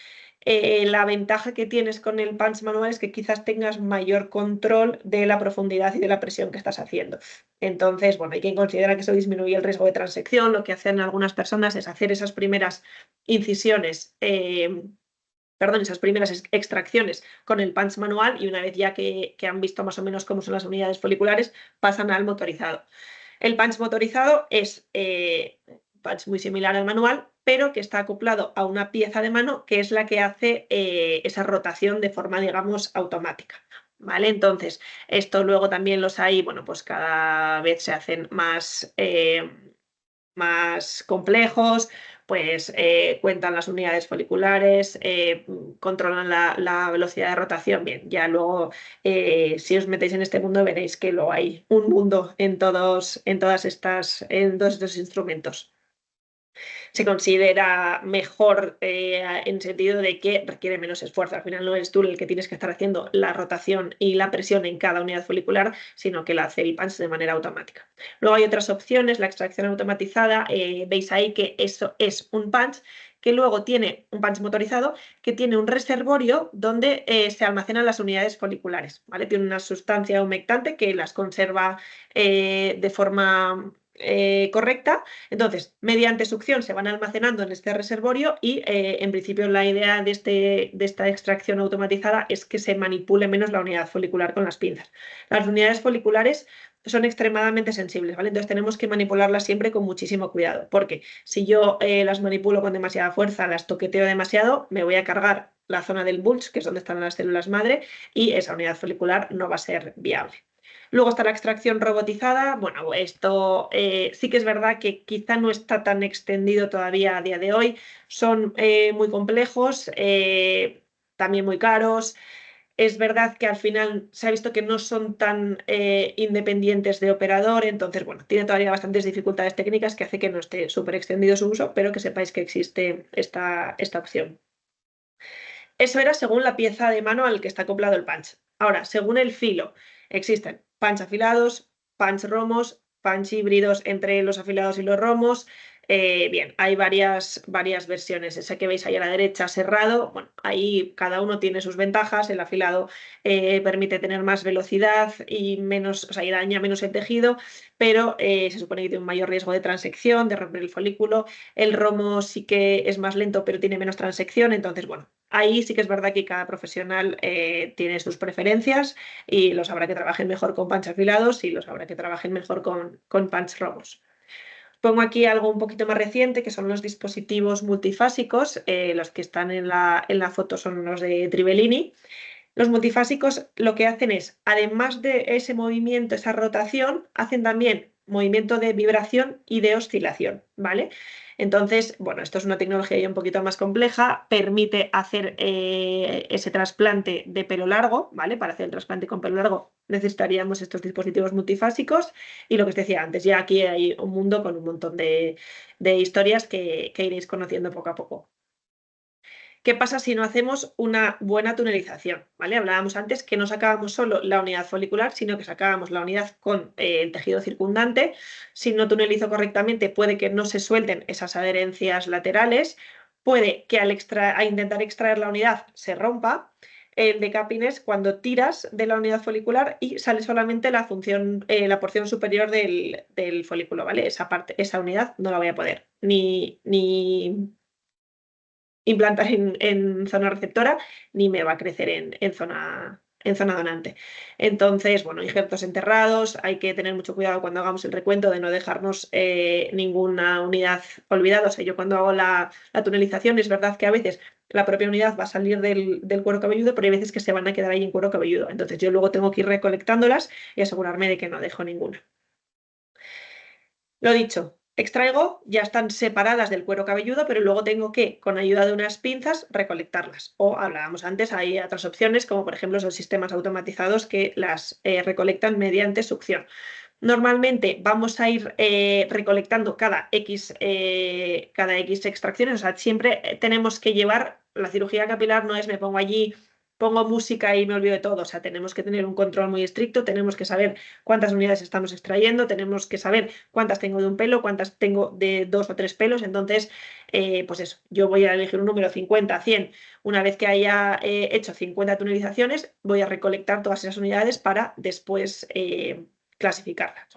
La ventaja que tienes con el punch manual es que quizás tengas mayor control de la profundidad y de la presión que estás haciendo. Entonces, bueno, hay quien considera que eso disminuye el riesgo de transección. Lo que hacen algunas personas es hacer esas primeras incisiones esas primeras extracciones con el punch manual y una vez ya que han visto más o menos cómo son las unidades foliculares, pasan al motorizado. El punch motorizado es punch muy similar al manual, pero que está acoplado a una pieza de mano que es la que hace esa rotación de forma, digamos, automática. ¿Vale? Entonces, esto luego también los hay, bueno, pues cada vez se hacen más complejos, pues cuentan las unidades foliculares, controlan la velocidad de rotación. Bien, ya luego si os metéis en este mundo veréis que lo hay un mundo en todos estos instrumentos. Se considera mejor en sentido de que requiere menos esfuerzo. Al final no eres tú el que tienes que estar haciendo la rotación y la presión en cada unidad folicular, sino que la hace el punch de manera automática. Luego hay otras opciones, la extracción automatizada, veis ahí que eso es un punch que luego tiene un punch motorizado que tiene un reservorio donde se almacenan las unidades foliculares, ¿vale? Tiene una sustancia humectante que las conserva de forma correcta. Entonces, mediante succión se van almacenando en este reservorio y en principio la idea de esta extracción automatizada es que se manipule menos la unidad folicular con las pinzas. Las unidades foliculares son extremadamente sensibles, ¿vale? Entonces tenemos que manipularlas siempre con muchísimo cuidado, porque si yo las manipulo con demasiada fuerza, las toqueteo demasiado, me voy a cargar la zona del bulge, que es donde están las células madre, y esa unidad folicular no va a ser viable. Luego está la extracción robotizada. Bueno, esto sí que es verdad que quizá no está tan extendido todavía a día de hoy. Son muy complejos, también muy caros. Es verdad que al final se ha visto que no son tan independientes de operador, entonces, bueno, tiene todavía bastantes dificultades técnicas que hace que no esté súper extendido su uso, pero que sepáis que existe esta opción. Eso era según la pieza de mano al que está acoplado el punch. Ahora, según el filo, existen punch afilados, punch romos, punch híbridos entre los afilados y los romos. Bien, hay varias versiones. Ese que veis ahí a la derecha cerrado, bueno, ahí cada uno tiene sus ventajas. El afilado permite tener más velocidad y menos, o sea, y daña menos el tejido, pero se supone que tiene un mayor riesgo de transección, de romper el folículo. El romo sí que es más lento, pero tiene menos transección. Entonces, bueno, ahí sí que es verdad que cada profesional tiene sus preferencias y los habrá que trabajen mejor con punch afilados y los habrá que trabajen mejor con punch romos. Pongo aquí algo un poquito más reciente, que son los dispositivos multifásicos. Los que están en la foto son los de Tribellini. Los multifásicos lo que hacen es, además de ese movimiento, esa rotación, hacen también movimiento de vibración y de oscilación, ¿vale? Entonces, bueno, esto es una tecnología ya un poquito más compleja, permite hacer ese trasplante de pelo largo, ¿vale? Para hacer el trasplante con pelo largo necesitaríamos estos dispositivos multifásicos y lo que os decía antes, ya aquí hay un mundo con un montón de historias que iréis conociendo poco a poco. ¿Qué pasa si no hacemos una buena tunelización? ¿Vale? Hablábamos antes que no sacábamos solo la unidad folicular, sino que sacábamos la unidad con el tejido circundante. Si no tunelizo correctamente, puede que no se suelten esas adherencias laterales, puede que a intentar extraer la unidad se rompa. El decaping es cuando tiras de la unidad folicular y sale solamente la porción superior del folículo, ¿vale? Esa unidad no la voy a poder ni implantar en zona receptora, ni me va a crecer en zona donante. Entonces, bueno, injertos enterrados, hay que tener mucho cuidado cuando hagamos el recuento de no dejarnos ninguna unidad olvidada. O sea, yo cuando hago la tunelización, es verdad que a veces la propia unidad va a salir del cuero cabelludo, pero hay veces que se van a quedar ahí en cuero cabelludo. Entonces yo luego tengo que ir recolectándolas y asegurarme de que no dejo ninguna. Lo dicho, extraigo, ya están separadas del cuero cabelludo, pero luego tengo que, con ayuda de unas pinzas, recolectarlas. O hablábamos antes, hay otras opciones, como por ejemplo son sistemas automatizados que las recolectan mediante succión. Normalmente vamos a ir recolectando cada X extracciones, o sea, siempre tenemos que llevar, la cirugía capilar no es me pongo allí, pongo música y me olvido de todo, o sea, tenemos que tener un control muy estricto, tenemos que saber cuántas unidades estamos extrayendo, tenemos que saber cuántas tengo de un pelo, cuántas tengo de 2 o 3 pelos, entonces, pues eso, yo voy a elegir un número 50, 100, una vez que haya hecho 50 tunelizaciones, voy a recolectar todas esas unidades para después clasificarlas.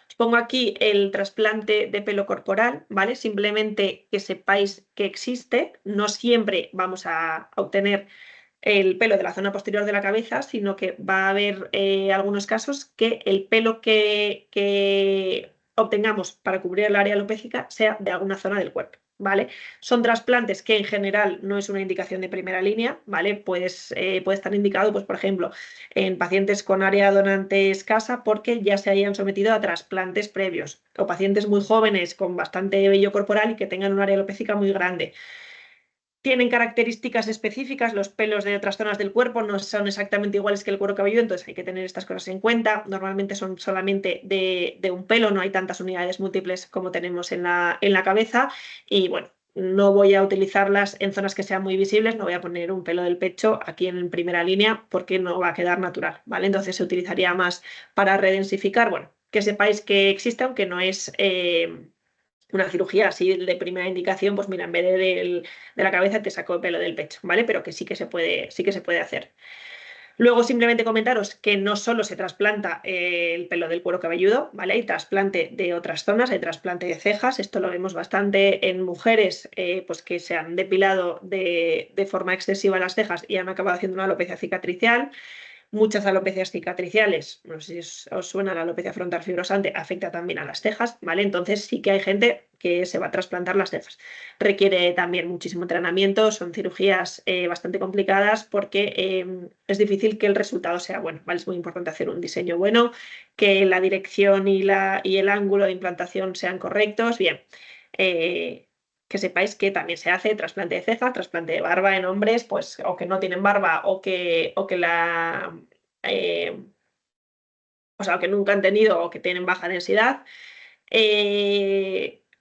Os pongo aquí el trasplante de pelo corporal, ¿vale? Simplemente que sepáis que existe, no siempre vamos a obtener el pelo de la zona posterior de la cabeza, sino que va a haber algunos casos que el pelo que obtengamos para cubrir el área alopécica sea de alguna zona del cuerpo, ¿vale? Son trasplantes que en general no es una indicación de primera línea, ¿vale? Puede estar indicado, pues, por ejemplo, en pacientes con área donante escasa porque ya se hayan sometido a trasplantes previos o pacientes muy jóvenes con bastante vello corporal y que tengan un área alopécica muy grande. Tienen características específicas, los pelos de otras zonas del cuerpo no son exactamente iguales que el cuero cabelludo, entonces hay que tener estas cosas en cuenta. Normalmente son solamente de un pelo, no hay tantas unidades múltiples como tenemos en la cabeza y bueno, no voy a utilizarlas en zonas que sean muy visibles, no voy a poner un pelo del pecho aquí en primera línea porque no va a quedar natural, ¿vale? Entonces se utilizaría más para redensificar, bueno, que sepáis que existe, aunque no es una cirugía así de primera indicación, pues mira, en vez de la cabeza te saco el pelo del pecho, ¿vale? Pero que sí que se puede hacer. Luego simplemente comentaros que no solo se trasplanta el pelo del cuero cabelludo, ¿vale? Hay trasplante de otras zonas, hay trasplante de cejas, esto lo vemos bastante en mujeres pues que se han depilado de forma excesiva las cejas y han acabado haciendo una alopecia cicatricial. Muchas alopecias cicatriciales, no sé si os suena la alopecia frontal fibrosante, afecta también a las cejas, ¿vale? Entonces sí que hay gente que se va a trasplantar las cejas. Requiere también muchísimo entrenamiento, son cirugías bastante complicadas porque es difícil que el resultado sea bueno, ¿vale? Es muy importante hacer un diseño bueno, que la dirección y el ángulo de implantación sean correctos. Bien, que sepáis que también se hace trasplante de ceja, trasplante de barba en hombres, pues, o que no tienen barba eh, o sea, o que nunca han tenido o que tienen baja densidad.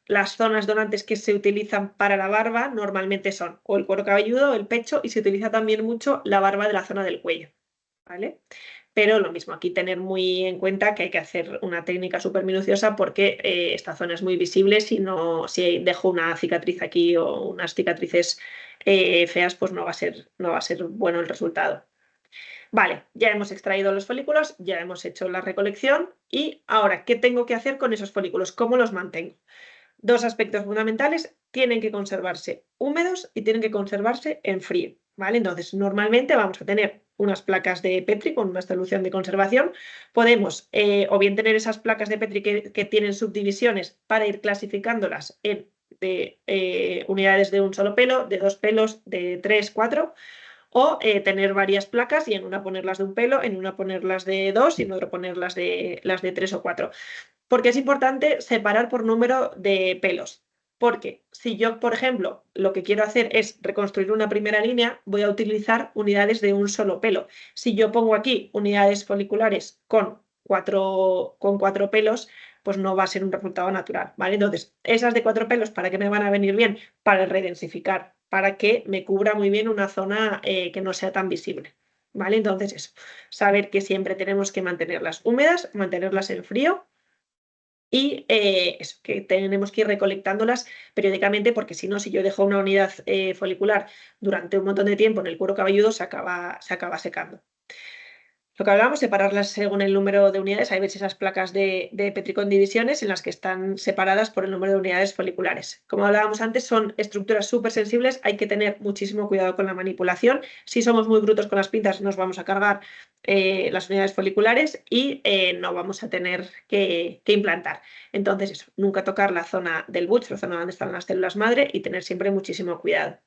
Las zonas donantes que se utilizan para la barba normalmente son o el cuero cabelludo, el pecho, y se utiliza también mucho la barba de la zona del cuello, ¿vale? Pero lo mismo, aquí tener muy en cuenta que hay que hacer una técnica súper minuciosa porque esta zona es muy visible. Si dejo una cicatriz aquí o unas cicatrices feas, pues no va a ser bueno el resultado. Vale, ya hemos extraído los folículos, ya hemos hecho la recolección y ahora, ¿qué tengo que hacer con esos folículos? ¿Cómo los mantengo? Dos aspectos fundamentales: tienen que conservarse húmedos y tienen que conservarse en frío, ¿vale? Entonces, normalmente vamos a tener unas placas de Petri con una solución de conservación. Podemos o bien tener esas placas de Petri que tienen subdivisiones para ir clasificándolas de unidades de un solo pelo, de 2 pelos, de 3, 4, o tener varias placas y en una ponerlas de un pelo, en una ponerlas de 2 y en otra ponerlas las de 3 o 4. Porque es importante separar por número de pelos. Porque si yo, por ejemplo, lo que quiero hacer es reconstruir una primera línea, voy a utilizar unidades de un solo pelo. Si yo pongo aquí unidades foliculares con cuatro pelos, pues no va a ser un resultado natural, ¿vale? Entonces, esas de 4 pelos, ¿para qué me van a venir bien? Para redensificar, para que me cubra muy bien una zona que no sea tan visible, ¿vale? Entonces, eso, saber que siempre tenemos que mantenerlas húmedas, mantenerlas en frío y eso, que tenemos que ir recolectándolas periódicamente, porque si no, si yo dejo una unidad folicular durante un montón de tiempo en el cuero cabelludo, se acaba secando. Lo que hablábamos, separarlas según el número de unidades. Hay veces esas placas de Petri con divisiones en las que están separadas por el número de unidades foliculares. Como hablábamos antes, son estructuras súper sensibles, hay que tener muchísimo cuidado con la manipulación. Si somos muy brutos con las pinzas, nos vamos a cargar las unidades foliculares y no vamos a tener que implantar. Entonces, eso, nunca tocar la zona del butch, la zona donde están las células madre, y tener siempre muchísimo cuidado.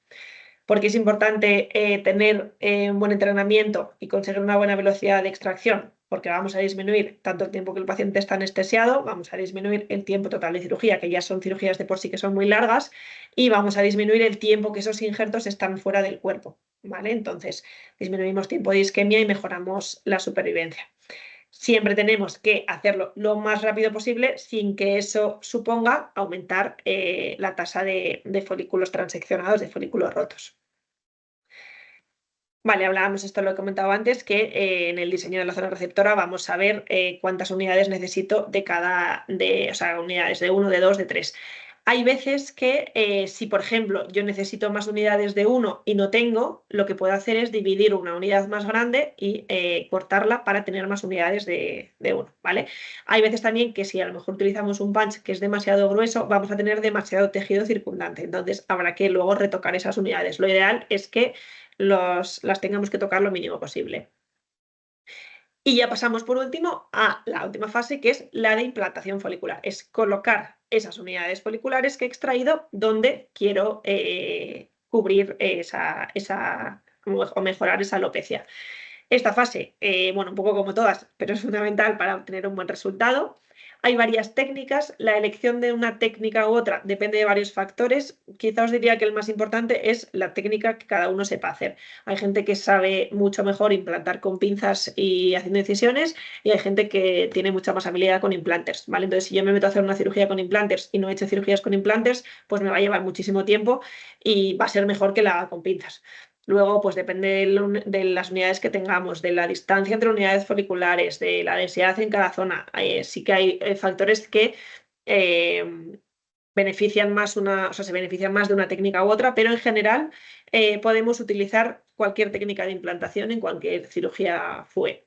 Porque es importante tener un buen entrenamiento y conseguir una buena velocidad de extracción, porque vamos a disminuir tanto el tiempo que el paciente está anestesiado, vamos a disminuir el tiempo total de cirugía, que ya son cirugías de por sí que son muy largas, y vamos a disminuir el tiempo que esos injertos están fuera del cuerpo, ¿vale? Entonces, disminuimos tiempo de isquemia y mejoramos la supervivencia. Siempre tenemos que hacerlo lo más rápido posible sin que eso suponga aumentar la tasa de folículos transeccionados, de folículos rotos. Vale, hablábamos, esto lo he comentado antes, que en el diseño de la zona receptora vamos a ver cuántas unidades necesito o sea, unidades de 1, de 2, de 3. Hay veces que si, por ejemplo, yo necesito más unidades de 1 y no tengo, lo que puedo hacer es dividir una unidad más grande y cortarla para tener más unidades de 1, ¿vale? Hay veces también que si a lo mejor utilizamos un punch que es demasiado grueso, vamos a tener demasiado tejido circundante, entonces habrá que luego retocar esas unidades. Lo ideal es que las tengamos que tocar lo mínimo posible. Y ya pasamos por último a la última fase, que es la de implantación folicular. Es colocar esas unidades foliculares que he extraído donde quiero cubrir o mejorar esa alopecia. Esta fase, bueno, un poco como todas, pero es fundamental para obtener un buen resultado. Hay varias técnicas. La elección de una técnica u otra depende de varios factores. Quizá os diría que el más importante es la técnica que cada uno sepa hacer. Hay gente que sabe mucho mejor implantar con pinzas y haciendo incisiones, y hay gente que tiene mucha más habilidad con implanters, ¿vale? Entonces, si yo me meto a hacer una cirugía con implanters y no he hecho cirugías con implanters, pues me va a llevar muchísimo tiempo y va a ser mejor que la haga con pinzas. Luego, pues depende de las unidades que tengamos, de la distancia entre unidades foliculares, de la densidad en cada zona. Sí que hay factores que eh, benefician más o sea, se benefician más de una técnica u otra, pero en general podemos utilizar cualquier técnica de implantación en cualquier cirugía FUE.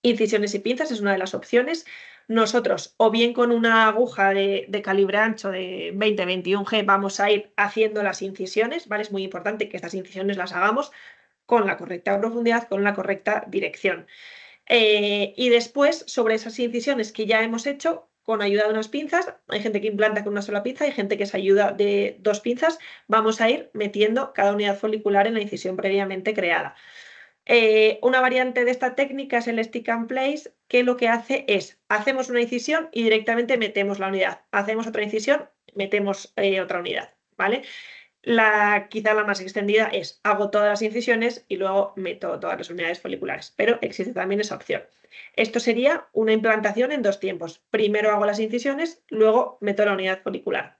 Incisiones y pinzas es una de las opciones. Nosotros, o bien con una aguja de calibre ancho de 20-21G, vamos a ir haciendo las incisiones, ¿vale? Es muy importante que estas incisiones las hagamos con la correcta profundidad, con la correcta dirección. Y después, sobre esas incisiones que ya hemos hecho, con ayuda de unas pinzas, hay gente que implanta con una sola pinza, hay gente que se ayuda de 2 pinzas, vamos a ir metiendo cada unidad folicular en la incisión previamente creada. Una variante de esta técnica es el stick and place, que lo que hace es, hacemos una incisión y directamente metemos la unidad. Hacemos otra incisión, metemos otra unidad, ¿vale? Quizá la más extendida es hago todas las incisiones y luego meto todas las unidades foliculares, pero existe también esa opción. Esto sería una implantación en 2 tiempos. Primero hago las incisiones, luego meto la unidad folicular.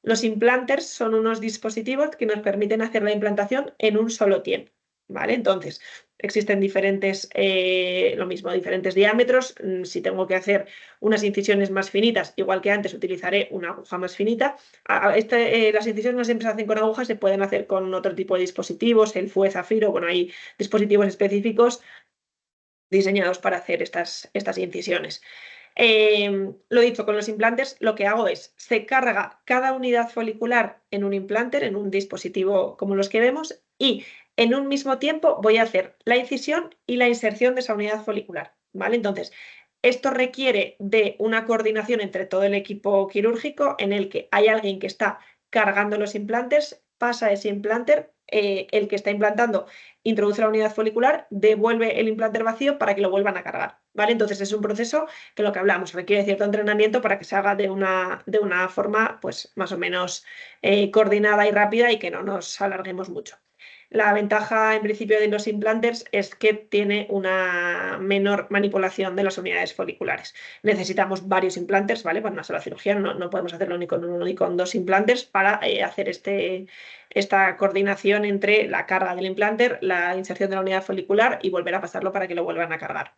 Los implanters son unos dispositivos que nos permiten hacer la implantación en un solo tiempo, ¿vale? Entonces, existen lo mismo, diferentes diámetros. Si tengo que hacer unas incisiones más finitas, igual que antes, utilizaré una aguja más finita. Las incisiones no siempre se hacen con agujas, se pueden hacer con otro tipo de dispositivos, el FUE Zafiro, bueno, hay dispositivos específicos diseñados para hacer estas incisiones. Lo dicho, con los implantes lo que hago es, se carga cada unidad folicular en un implanter, en un dispositivo como los que vemos, y en un mismo tiempo voy a hacer la incisión y la inserción de esa unidad folicular, ¿vale? Entonces, esto requiere de una coordinación entre todo el equipo quirúrgico en el que hay alguien que está cargando los implantes, pasa ese implanter, el que está implantando introduce la unidad folicular, devuelve el implanter vacío para que lo vuelvan a cargar, ¿vale? Entonces es un proceso que lo que hablamos requiere cierto entrenamiento para que se haga de una forma pues más o menos coordinada y rápida y que no nos alarguemos mucho. La ventaja en principio de los implanters es que tiene una menor manipulación de las unidades foliculares. Necesitamos varios implanters, ¿vale? Para una sola cirugía no podemos hacerlo ni con uno ni con 2 implanters para hacer esta coordinación entre la carga del implanter, la inserción de la unidad folicular y volver a pasarlo para que lo vuelvan a cargar.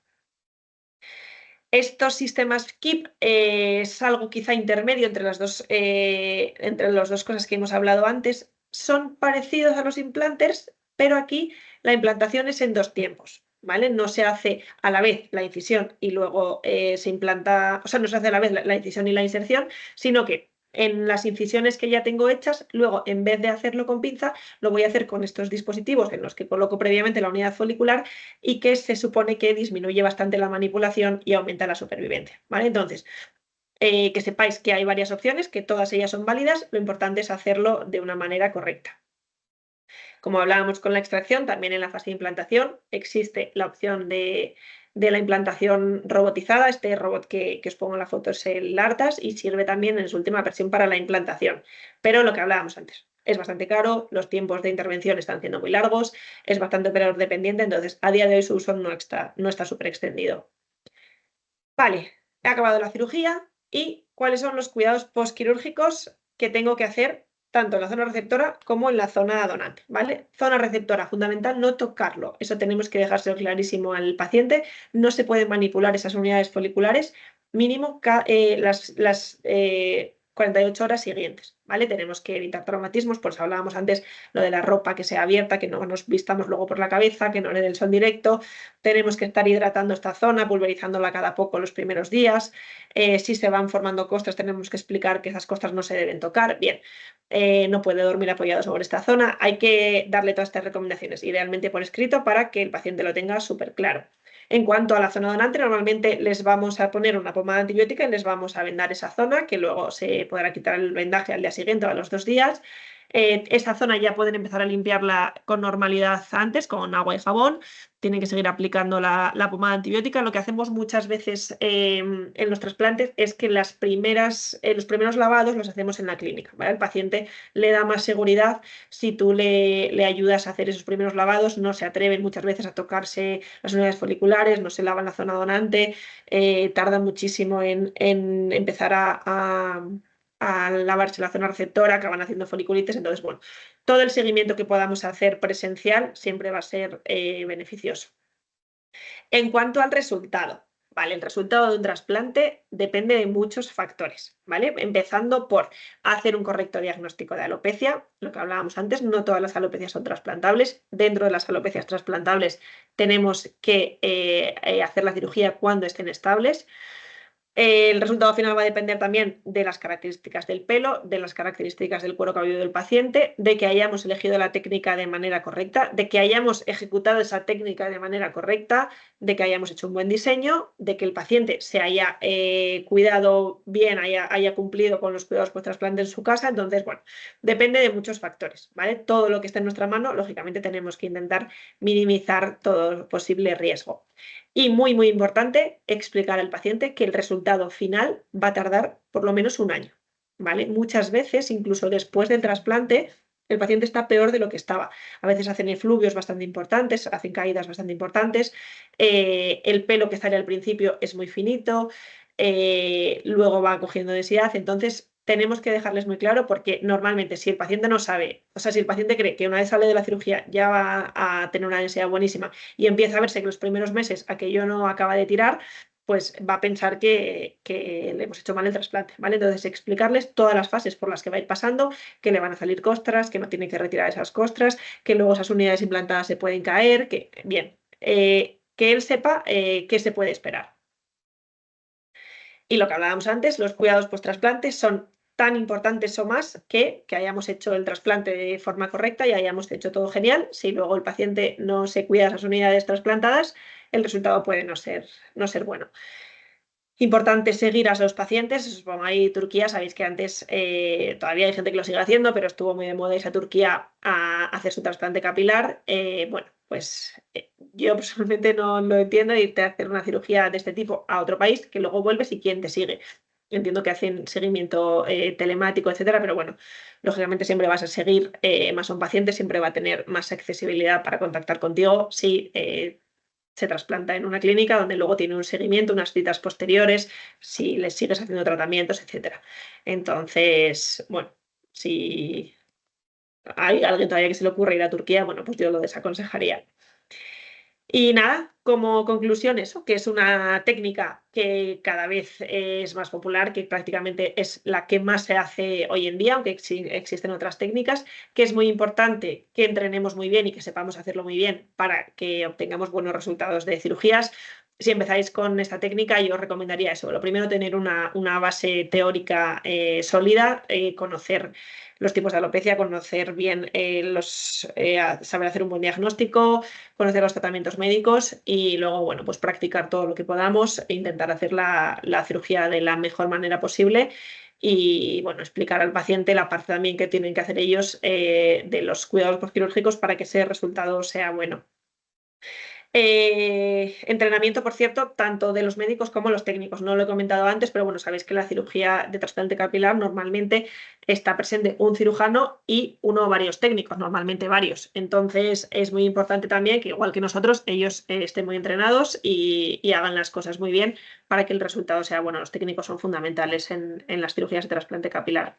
Estos sistemas KIP es algo quizá intermedio entre las dos cosas que hemos hablado antes. Son parecidos a los implanters, pero aquí la implantación es en 2 tiempos, ¿vale? No se hace a la vez la incisión y luego se implanta, o sea, no se hace a la vez la incisión y la inserción, sino que en las incisiones que ya tengo hechas, luego en vez de hacerlo con pinza, lo voy a hacer con estos dispositivos en los que coloco previamente la unidad folicular y que se supone que disminuye bastante la manipulación y aumenta la supervivencia, ¿vale? Entonces, que sepáis que hay varias opciones, que todas ellas son válidas, lo importante es hacerlo de una manera correcta. Como hablábamos con la extracción, también en la fase de implantación existe la opción de la implantación robotizada. Este robot que os pongo en la foto es el ARTAS y sirve también en su última versión para la implantación. Pero lo que hablábamos antes, es bastante caro, los tiempos de intervención están siendo muy largos, es bastante operador dependiente, entonces a día de hoy su uso no está súper extendido. Vale, he acabado la cirugía y cuáles son los cuidados postquirúrgicos que tengo que hacer tanto en la zona receptora como en la zona donante, ¿vale? Zona receptora, fundamental, no tocarlo. Eso tenemos que dejárselo clarísimo al paciente. No se pueden manipular esas unidades foliculares mínimo las 48 horas siguientes, ¿vale? Tenemos que evitar traumatismos, por eso hablábamos antes lo de la ropa que sea abierta, que no nos vistamos luego por la cabeza, que no le dé el sol directo. Tenemos que estar hidratando esta zona, pulverizándola cada poco los primeros días. Si se van formando costras, tenemos que explicar que esas costras no se deben tocar. Bien, no puede dormir apoyado sobre esta zona. Hay que darle todas estas recomendaciones, idealmente por escrito, para que el paciente lo tenga súper claro. En cuanto a la zona donante, normalmente les vamos a poner una pomada antibiótica y les vamos a vendar esa zona, que luego se podrá quitar el vendaje al día siguiente o a los 2 días. Esta zona ya pueden empezar a limpiarla con normalidad antes, con agua y jabón. Tienen que seguir aplicando la pomada antibiótica. Lo que hacemos muchas veces en los trasplantes es que los primeros lavados los hacemos en la clínica, ¿vale? El paciente le da más seguridad si tú le ayudas a hacer esos primeros lavados. No se atreven muchas veces a tocarse las unidades foliculares, no se lavan la zona donante, tardan muchísimo en empezar a lavarse la zona receptora, acaban haciendo foliculitis. Entonces, bueno, todo el seguimiento que podamos hacer presencial siempre va a ser beneficioso. En cuanto al resultado, ¿vale? El resultado de un trasplante depende de muchos factores, ¿vale? Empezando por hacer un correcto diagnóstico de alopecia, lo que hablábamos antes, no todas las alopecias son trasplantables. Dentro de las alopecias trasplantables tenemos que hacer la cirugía cuando estén estables. El resultado final va a depender también de las características del pelo, de las características del cuero cabelludo del paciente, de que hayamos elegido la técnica de manera correcta, de que hayamos ejecutado esa técnica de manera correcta, de que hayamos hecho un buen diseño, de que el paciente se haya cuidado bien, haya cumplido con los cuidados post-trasplante en su casa. Entonces, bueno, depende de muchos factores, ¿vale? Todo lo que esté en nuestra mano, lógicamente tenemos que intentar minimizar todo posible riesgo. Y muy, muy importante, explicar al paciente que el resultado final va a tardar por lo menos un año, ¿vale? Muchas veces, incluso después del trasplante, el paciente está peor de lo que estaba. A veces hacen efluvios bastante importantes, hacen caídas bastante importantes, el pelo que sale al principio es muy finito, luego va cogiendo densidad, entonces tenemos que dejarles muy claro porque normalmente si el paciente no sabe, o sea, si el paciente cree que una vez sale de la cirugía ya va a tener una densidad buenísima y empieza a verse que los primeros meses aquello no acaba de tirar, pues va a pensar que le hemos hecho mal el trasplante, ¿vale? Entonces explicarles todas las fases por las que va a ir pasando, que le van a salir costras, que no tiene que retirar esas costras, que luego esas unidades implantadas se pueden caer, que bien, que él sepa qué se puede esperar. Y lo que hablábamos antes, los cuidados post-trasplante son tan importantes o más que hayamos hecho el trasplante de forma correcta y hayamos hecho todo genial. Si luego el paciente no se cuida de esas unidades trasplantadas, el resultado puede no ser bueno. Importante seguir a esos pacientes. Supongo ahí Turquía, sabéis que antes todavía hay gente que lo sigue haciendo, pero estuvo muy de moda irse a Turquía a hacer su trasplante capilar. Bueno, pues yo personalmente no lo entiendo, irte a hacer una cirugía de este tipo a otro país, que luego vuelves y quién te sigue. Entiendo que hacen seguimiento telemático, etcétera, pero bueno, lógicamente siempre vas a seguir más a un paciente, siempre va a tener más accesibilidad para contactar contigo si se trasplanta en una clínica donde luego tiene un seguimiento, unas citas posteriores, si les sigues haciendo tratamientos, etcétera. Entonces, bueno, si hay alguien todavía que se le ocurre ir a Turquía, bueno, pues yo lo desaconsejaría. Y nada, como conclusión eso, que es una técnica que cada vez es más popular, que prácticamente es la que más se hace hoy en día, aunque existen otras técnicas, que es muy importante que entrenemos muy bien y que sepamos hacerlo muy bien para que obtengamos buenos resultados de cirugías. Si empezáis con esta técnica, yo os recomendaría eso. Lo primero, tener una base teórica sólida, conocer los tipos de alopecia, conocer bien saber hacer un buen diagnóstico, conocer los tratamientos médicos y luego, bueno, pues practicar todo lo que podamos e intentar hacer la cirugía de la mejor manera posible y, bueno, explicar al paciente la parte también que tienen que hacer ellos de los cuidados postquirúrgicos para que ese resultado sea bueno. Entrenamiento, por cierto, tanto de los médicos como los técnicos. No lo he comentado antes, pero bueno, sabéis que la cirugía de trasplante capilar normalmente está presente un cirujano y uno o varios técnicos, normalmente varios. Entonces es muy importante también que, igual que nosotros, ellos estén muy entrenados y hagan las cosas muy bien para que el resultado sea bueno. Los técnicos son fundamentales en las cirugías de trasplante capilar.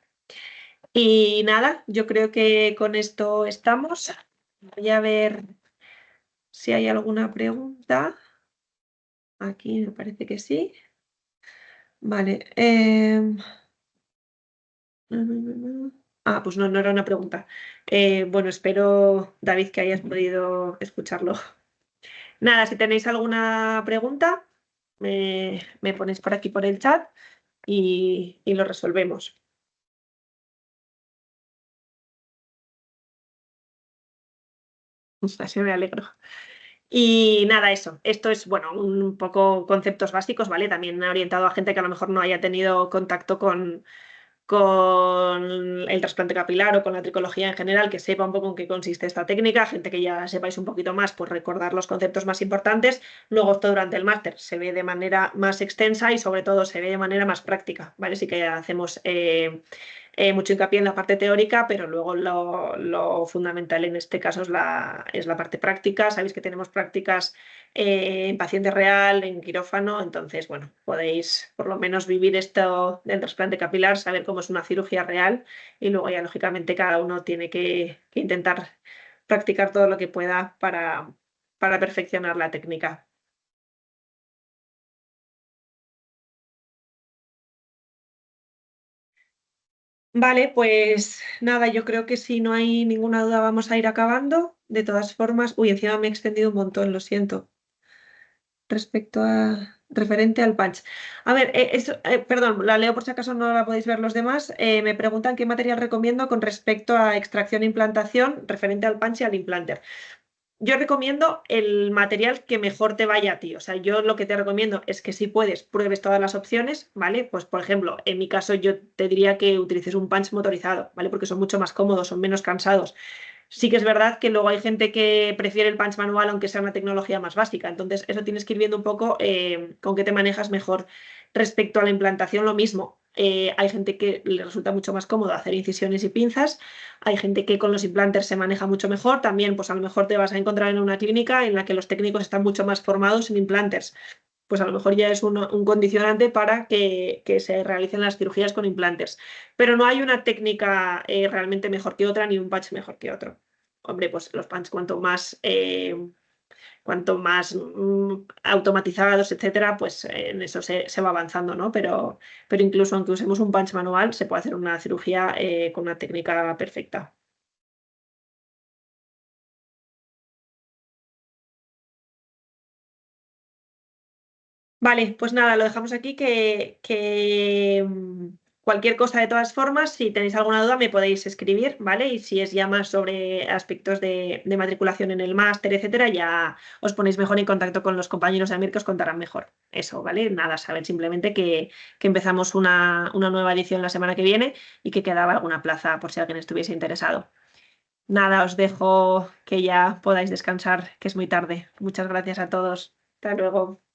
Y nada, yo creo que con esto estamos. Voy a ver si hay alguna pregunta. Aquí me parece que sí. Vale. Pues no, no era una pregunta. Bueno, espero, David, que hayas podido escucharlo. Nada, si tenéis alguna pregunta, me ponéis por aquí por el chat y lo resolvemos. Así me alegro. Y nada, eso. Esto es, bueno, un poco conceptos básicos, ¿vale? También orientado a gente que a lo mejor no haya tenido contacto con el trasplante capilar o con la tricología en general, que sepa un poco en qué consiste esta técnica, gente que ya sepáis un poquito más, pues recordar los conceptos más importantes. Luego esto durante el máster se ve de manera más extensa y sobre todo se ve de manera más práctica, ¿vale? Sí que hacemos mucho hincapié en la parte teórica, pero luego lo fundamental en este caso es la parte práctica. Sabéis que tenemos prácticas en paciente real, en quirófano, entonces, bueno, podéis por lo menos vivir esto del trasplante capilar, saber cómo es una cirugía real y luego ya lógicamente cada uno tiene que intentar practicar todo lo que pueda para perfeccionar la técnica. Vale, pues nada, yo creo que si no hay ninguna duda vamos a ir acabando. De todas formas, uy, encima me he extendido un montón, lo siento. Respecto a referente al punch. A ver, perdón, la leo por si acaso no la podéis ver los demás. Me preguntan qué material recomiendo con respecto a extracción e implantación referente al punch y al implanter. Yo recomiendo el material que mejor te vaya a ti. O sea, yo lo que te recomiendo es que si puedes, pruebes todas las opciones, ¿vale? Pues, por ejemplo, en mi caso yo te diría que utilices un punch motorizado, ¿vale? Porque son mucho más cómodos, son menos cansados. Sí que es verdad que luego hay gente que prefiere el punch manual aunque sea una tecnología más básica. Entonces, eso tienes que ir viendo un poco con qué te manejas mejor. Respecto a la implantación, lo mismo. Hay gente que le resulta mucho más cómodo hacer incisiones y pinzas, hay gente que con los implanters se maneja mucho mejor, también pues a lo mejor te vas a encontrar en una clínica en la que los técnicos están mucho más formados en implanters, pues a lo mejor ya es un condicionante para que se realicen las cirugías con implanters, pero no hay una técnica realmente mejor que otra ni un patch mejor que otro. Hombre, pues los patches cuanto más automatizados, etcétera, pues en eso se va avanzando, ¿no? Pero incluso aunque usemos un punch manual, se puede hacer una cirugía con una técnica perfecta. Vale, pues nada, lo dejamos aquí que cualquier cosa de todas formas, si tenéis alguna duda me podéis escribir, ¿vale? Y si es ya más sobre aspectos de matriculación en el máster, etcétera, ya os ponéis mejor en contacto con los compañeros de AMIR que os contarán mejor. Eso, ¿vale? Nada, saber simplemente que empezamos una nueva edición la semana que viene y que quedaba alguna plaza por si alguien estuviese interesado. Nada, os dejo que ya podáis descansar, que es muy tarde. Muchas gracias a todos. Hasta luego.